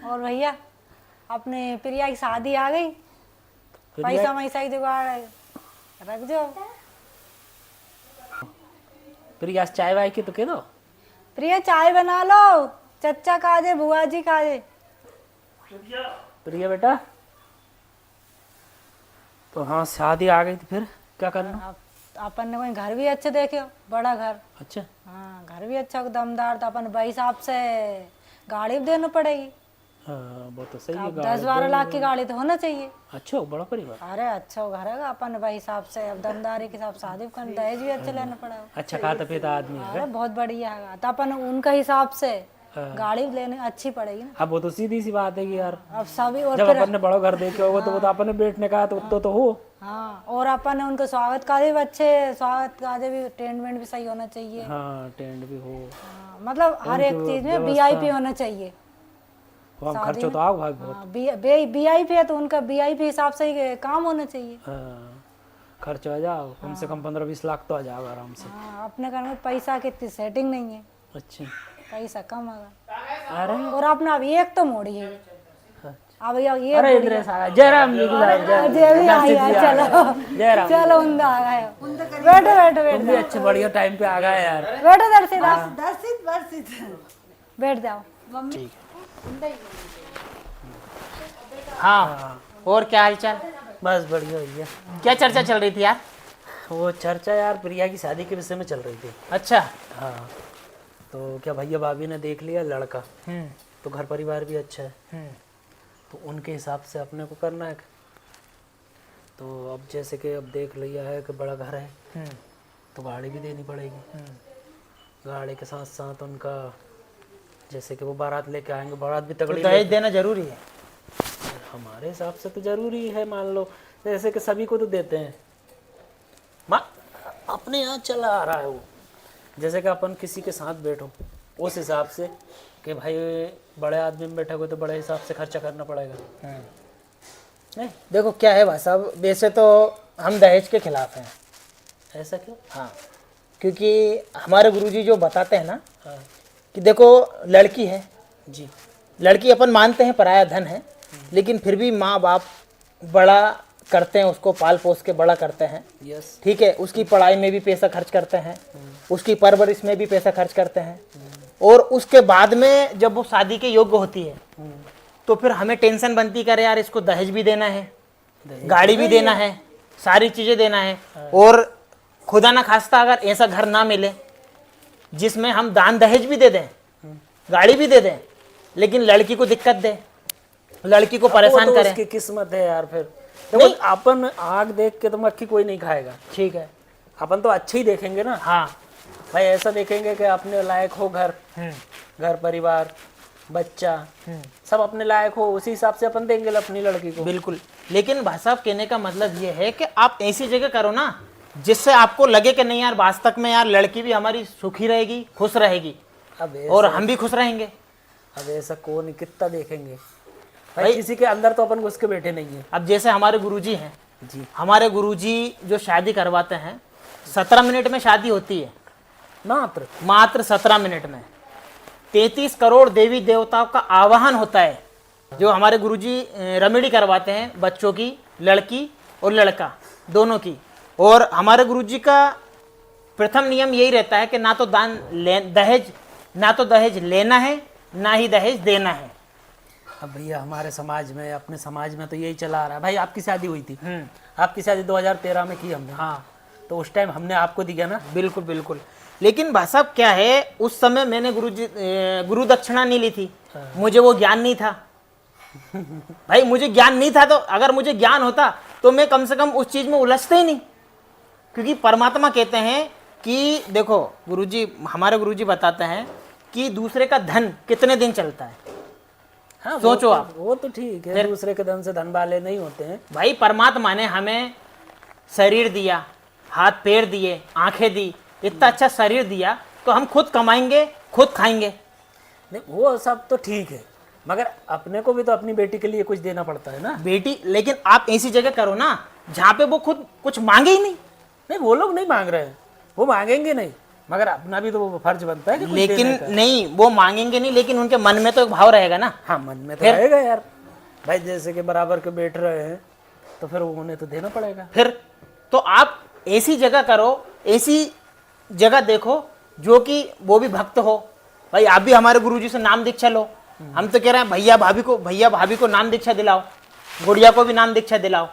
और भैया अपने प्रिया की शादी आ गई, पैसा वैसा ही जुगाड़ है, रख दो। प्रिया से चाय वाय की तो कह दो। प्रिया चाय बना लो, चचा खा दे, बुआ जी खा दे। प्रिया बेटा, तो हाँ शादी आ गई, तो फिर क्या करना? अपन ने कोई घर भी अच्छे देखे हो, बड़ा घर। अच्छा, हाँ घर भी अच्छा दमदार, तो अपन भाई साहब से गाड़ी भी देना पड़ेगी। हाँ वो तो सही है। अब 10-12 लाख की गाड़ी तो होना चाहिए। अच्छा बड़ा परिवार। अरे अच्छा घर है अपन भाई साहब से, अब दमदारी के साथ शादी करने दहेज भी अच्छा लेना पड़ेगा। अच्छा खाता पीता आदमी है। अरे बहुत बढ़िया है, तो अपन उनका हिसाब से गाड़ी लेने अच्छी पड़ेगी ना। अब वो तो सीधी सी बात है कि यार अब सभी और जब फिर अपन ने बड़ा घर देखे होगा तो वो तो अपन ने बैठने का तो हो। हाँ, और अपन ने उनके स्वागत का भी अच्छे, स्वागत का भी टेंट वेंट भी सही होना चाहिए। हाँ टेंट भी हो। हाँ, मतलब हर एक चीज में वीआईपी होना चाहिए। हम खर्चो तो आओ भाग बहुत। वीआईपी है तो उनका वीआईपी हिसाब से ही काम होना चाहिए। हाँ खर्च आ जाओ, कम से कम 15-20 लाख तो आ जाओगा आराम से। हाँ, अपने घर में पैसा की इतनी सेटिंग नहीं है। अच्छा पैसा कम होगा। अरे और अपना अभी एक तो मोड़ी है अब ये अरे इंद्र सारा जयराम जी की जयराम चलो उनका आ गए। बैठो बैठो बैठो भी अच्छे बढ़िया टाइम पे आ गए यार। बैठो दर्शित बैठ जाओ। ठीक है। हाँ, और क्या हाल चाल? बस बढ़िया भैया। क्या चर्चा चल रही थी यार? वो चर्चा यार प्रिया की शादी के विषय में चल रही थी। अच्छा। हाँ तो क्या भैया भाभी ने देख लिया लड़का, तो घर परिवार भी अच्छा है, तो उनके हिसाब से अपने को करना है। तो अब जैसे कि अब देख लिया है कि बड़ा घर है तो गाड़ी भी देनी पड़ेगी। गाड़ी के साथ साथ उनका जैसे कि वो बारात लेके आएंगे, बारात भी तगड़ी दहेज देना जरूरी है। हमारे हिसाब से तो जरूरी है। मान लो जैसे कि सभी को तो देते हैं, अपने यहाँ चला आ रहा है वो। जैसे कि अपन किसी के साथ बैठो उस हिसाब से कि भाई बड़े आदमी में बैठे हुए तो बड़े हिसाब से खर्चा करना पड़ेगा। नहीं देखो क्या है भाई साहब, वैसे तो हम दहेज के खिलाफ हैं। ऐसा क्यों? हाँ, क्योंकि हमारे गुरुजी जो बताते हैं ना हाँ कि देखो लड़की है जी, लड़की अपन मानते हैं पराया धन है, लेकिन फिर भी माँ बाप बड़ा करते हैं, उसको पाल पोस के बड़ा करते हैं। यस ठीक है, उसकी पढ़ाई में भी पैसा खर्च करते हैं, उसकी परवरिश में भी पैसा खर्च करते हैं, और उसके बाद में जब वो शादी के योग्य होती है तो फिर हमें टेंशन बनती करे यार इसको दहेज भी देना है, गाड़ी भी देना है, सारी चीजें देना है। और खुदा ना खास्ता अगर ऐसा घर ना मिले जिसमें हम दान दहेज भी दे दें, गाड़ी भी दे दें, लेकिन लड़की को दिक्कत दे, लड़की को परेशान करे, उसकी किस्मत है यार। फिर देखो अपन आग देख के तो मक्खी कोई नहीं खाएगा। ठीक है, अपन तो अच्छे ही देखेंगे ना। हाँ भाई ऐसा देखेंगे कि अपने लायक हो, घर परिवार बच्चा सब अपने लायक हो, उसी हिसाब से अपन देंगे अपनी लड़की को। बिल्कुल। लेकिन भाई साहब कहने का मतलब ये है कि आप ऐसी जगह करो ना जिससे आपको लगे कि नहीं यार वास्तव में यार लड़की भी हमारी सुखी रहेगी, खुश रहेगी, अब और हम भी खुश रहेंगे। अब ऐसा कौन कितना देखेंगे भाई, किसी के अंदर तो अपन घुस के बैठे नहीं है। अब जैसे हमारे गुरुजी हैं जी, हमारे गुरुजी जो शादी करवाते हैं 17 मिनट में शादी होती है, मात्र 17 मिनट में 33 करोड़ देवी देवताओं का आवाहन होता है। जो हमारे गुरुजी रमेडी करवाते हैं बच्चों की, लड़की और लड़का दोनों की। और हमारे गुरुजी का प्रथम नियम यही रहता है कि ना तो दहेज लेना है, ना ही दहेज देना है। अब भैया हमारे समाज में, अपने समाज में तो यही चला आ रहा है। भाई आपकी शादी हुई थी, आपकी शादी 2013 में की हमने। हाँ, तो उस टाइम हमने आपको दिया ना। बिल्कुल बिल्कुल। लेकिन भाई साहब क्या है, उस समय मैंने गुरु दक्षिणा नहीं ली थी, मुझे वो ज्ञान नहीं था। भाई मुझे ज्ञान नहीं था, तो अगर मुझे ज्ञान होता तो मैं कम से कम उस चीज में उलझते ही नहीं। क्योंकि परमात्मा कहते हैं कि देखो हमारे गुरुजी बताते हैं कि दूसरे का धन कितने दिन चलता है। हाँ, सोचो आप। वो तो ठीक है, दूसरे के धन से धन वाले नहीं होते हैं। भाई परमात्मा ने हमें शरीर दिया, हाथ पैर दिए, आंखें दी, इतना अच्छा शरीर दिया, तो हम खुद कमाएंगे, खुद खाएंगे। नहीं वो सब तो ठीक है, मगर अपने को भी तो अपनी बेटी के लिए कुछ देना पड़ता है ना। बेटी, लेकिन आप ऐसी जगह करो ना जहाँ पे वो खुद कुछ मांगे ही नहीं। नहीं वो लोग नहीं मांग रहे हैं, वो मांगेंगे नहीं, मगर अपना भी तो वो फर्ज बनता है कि कुछ लेकिन देने का। नहीं, वो मांगेंगे नहीं, लेकिन उनके मन में तो एक भाव रहेगा ना। हाँ, मन में तो फिर? रहेगा यार, भाई जैसे कि बराबर के बैठ रहे हैं तो फिर उन्हें तो देना पड़ेगा। फिर तो आप ऐसी जगह करो, ऐसी जगह देखो जो कि वो भी भक्त हो। भाई आप भी हमारे गुरुजी से नाम दीक्षा लो। हम तो कह रहे हैं भैया भाभी को नाम दीक्षा दिलाओ, गुड़िया को भी नाम दीक्षा दिलाओ,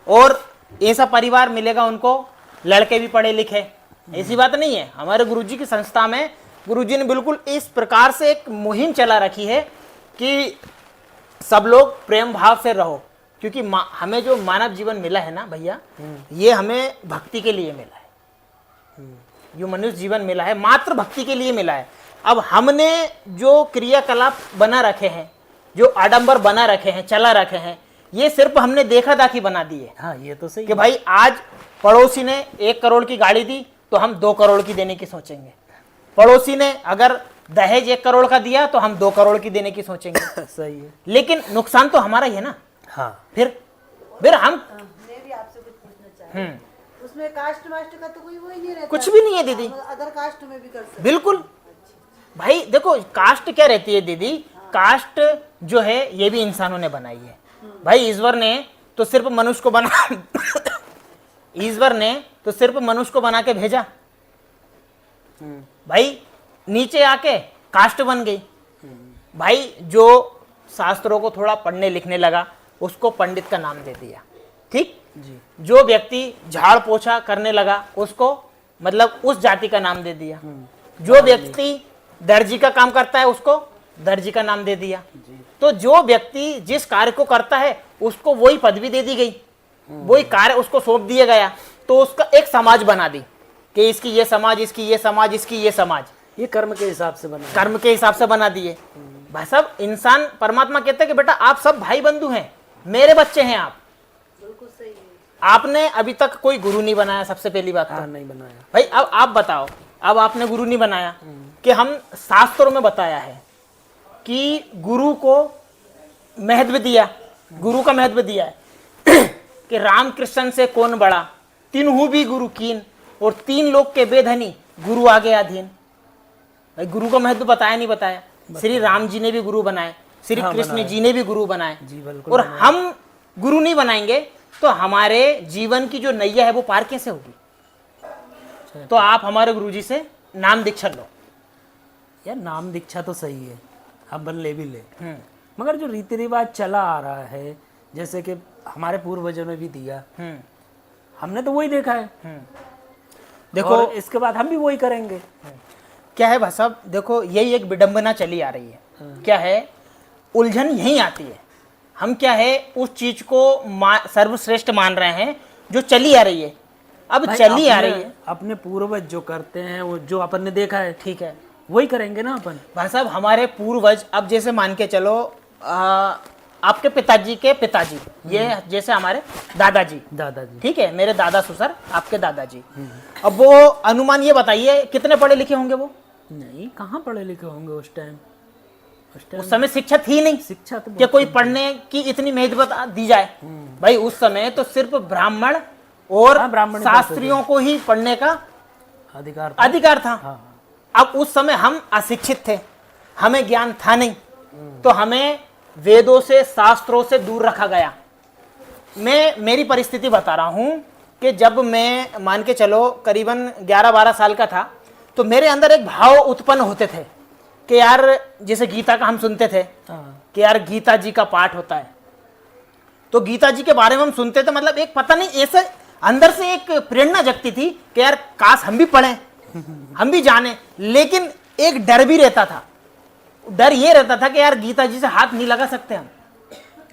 और ऐसा परिवार मिलेगा उनको, लड़के भी पढ़े लिखे। ऐसी बात नहीं है, हमारे गुरुजी की संस्था में गुरुजी ने बिल्कुल इस प्रकार से एक मुहिम चला रखी है कि सब लोग प्रेम भाव से रहो, क्योंकि हमें जो मानव जीवन मिला है ना भैया, ये हमें भक्ति के लिए मिला है। जो मनुष्य जीवन मिला है मात्र भक्ति के लिए मिला है। अब हमने जो क्रियाकलाप बना रखे हैं, जो आडंबर बना रखे हैं, चला रखे हैं, ये सिर्फ हमने देखा दाखी बना दी है। हाँ, ये तो सही कि है। भाई आज पड़ोसी ने 1 करोड़ की गाड़ी दी तो हम 2 करोड़ की देने की सोचेंगे। पड़ोसी ने अगर दहेज 1 करोड़ का दिया तो हम 2 करोड़ की देने की सोचेंगे। सही है। लेकिन नुकसान तो हमारा ही है ना। हाँ, फिर हम मैं भी आपसे कुछ पूछना चाह रही हूँ। उसमें कास्ट वास्ट का तो कोई वो ही नहीं रहता, कुछ भी नहीं है दीदी, अदर कास्ट में भी कर सकते। बिल्कुल। भाई देखो, कास्ट क्या रहती है दीदी, कास्ट जो है ये भी इंसानों ने बनाई है। भाई ईश्वर ने तो सिर्फ मनुष्य को बना ईश्वर ने तो सिर्फ मनुष्य को बना के भेजा। भाई नीचे आके कास्ट बन गई। भाई जो शास्त्रों को थोड़ा पढ़ने लिखने लगा उसको पंडित का नाम दे दिया, ठीक जी। जो व्यक्ति झाड़ पोछा करने लगा उसको मतलब उस जाति का नाम दे दिया। जो व्यक्ति दर्जी का काम करता है उसको दर्जी का नाम दे दिया। तो जो व्यक्ति जिस कार्य को करता है उसको वही पदवी दे दी गई, वही कार्य उसको सौंप दिया गया। तो उसका एक समाज बना दी कि इसकी ये समाज, इसकी ये समाज, इसकी ये समाज, ये कर्म के हिसाब से बना है। कर्म के हिसाब से बना दिए। भाई साहब, इंसान परमात्मा कहते हैं कि बेटा आप सब भाई बंधु हैं, मेरे बच्चे हैं आप। बिल्कुल सही है। आपने अभी तक कोई गुरु नहीं बनाया, सबसे पहली बात तो। हाँ, नहीं बनाया। भाई अब आप बताओ, अब आपने गुरु नहीं बनाया कि हम शास्त्रों में बताया है कि गुरु को महत्व दिया, गुरु का महत्व दिया है कि राम कृष्ण से कौन बड़ा, तीनहु भी गुरु कीन, और 3 लोक के बेधनी गुरु आगे अधीन। भाई गुरु का महत्व बताया नहीं बताया? श्री राम जी ने भी गुरु बनाए, श्री कृष्ण जी ने भी गुरु बनाए, जी बिल्कुल। और हम गुरु नहीं बनाएंगे तो हमारे जीवन की जो नैया है वो पार कैसे होगी? तो आप हमारे गुरुजी से नाम दीक्षा लो। यार नाम दीक्षा तो सही है, हम बन ले भी ले, मगर जो रीति रिवाज चला आ रहा है, जैसे कि हमारे पूर्वजों ने भी दिया, हमने तो वही देखा है। देखो और इसके बाद हम भी वही करेंगे। क्या है भाई साहब, देखो यही एक विडंबना चली आ रही है। क्या है, उलझन यही आती है। हम क्या है उस चीज को सर्वश्रेष्ठ मान रहे हैं जो चली आ रही है, अब भाई चली आ अपने- रही है। अपने पूर्वज जो करते हैं वो जो अपन ने देखा है ठीक है वही करेंगे ना अपन। भाई साहब, हमारे पूर्वज, अब जैसे मान के चलो आपके पिताजी के पिताजी, ये जैसे हमारे दादाजी, दादाजी। ठीक है, मेरे दादा ससुर, आपके दादाजी, अब वो अनुमान ये बताइए कितने पढ़े लिखे होंगे वो? नहीं, कहाँ पढ़े लिखे होंगे उस टाइम? उस समय शिक्षा थी नहीं शिक्षा तो कि कोई पढ़ने की इतनी महत्व दी जाए। भाई उस समय तो सिर्फ ब्राह्मण और हाँ, ब्राह्मण ही शास्त्रियों को ही पढ़ने का अधिकार था। था। हाँ, अब उस समय हम अशिक्षित थे, हमें ज्ञान था नहीं, तो हमें वेदों से शास्त्रों से दूर रखा गया। मैं मेरी परिस्थिति बता रहा हूं कि जब मैं मान के चलो करीबन 11-12 साल का था, तो मेरे अंदर एक भाव उत्पन्न होते थे कि यार, जैसे गीता का हम सुनते थे कि यार गीता जी का पाठ होता है, तो गीता जी के बारे में हम सुनते थे, मतलब एक पता नहीं ऐसे अंदर से एक प्रेरणा जगती थी कि यार काश हम भी पढ़ें, हम भी जाने। लेकिन एक डर भी रहता था, डर ये रहता था कि यार गीता जी से हाथ नहीं लगा सकते हम।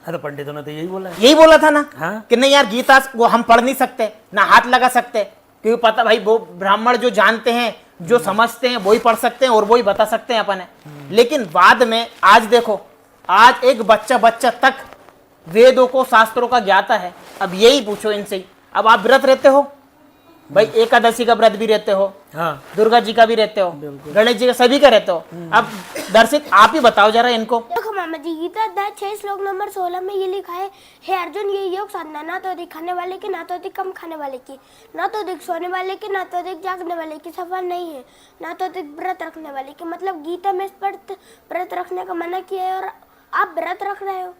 हाँ, तो पंडितों ने तो यही बोला है। यही बोला था ना। हाँ। कि नहीं यार गीता वो हम पढ़ नहीं सकते, ना हाथ लगा सकते, क्योंकि पता भाई वो ब्राह्मण जो जानते हैं, जो समझते हैं, वही पढ़ सकते हैं और वही बता सकते हैं अपन। लेकिन बाद में आज देखो, आज एक बच्चा तक वेदों को शास्त्रों का ज्ञाता है। अब यही पूछो इनसे, अब आप व्रत रहते हो, भाई एकादशी का व्रत भी रहते हो, हाँ दुर्गा जी का भी रहते हो, गणेश जी का सभी का रहते हो। अब दर्शित आप ही बताओ जरा इनको। देखो मामा जी, गीता अध्याय 6 श्लोक नंबर 16 में ये लिखा है, हे अर्जुन, ये योग साधना ना तो अधिक खाने वाले की, ना तो अधिक कम खाने वाले की, ना तो अधिक सोने वाले की, ना तो अधिक जागने वाले की सफल नहीं है, ना तो अधिक व्रत रखने वाले की। मतलब गीता में इस पर व्रत रखने का मना किया है और आप व्रत रख रहे हो।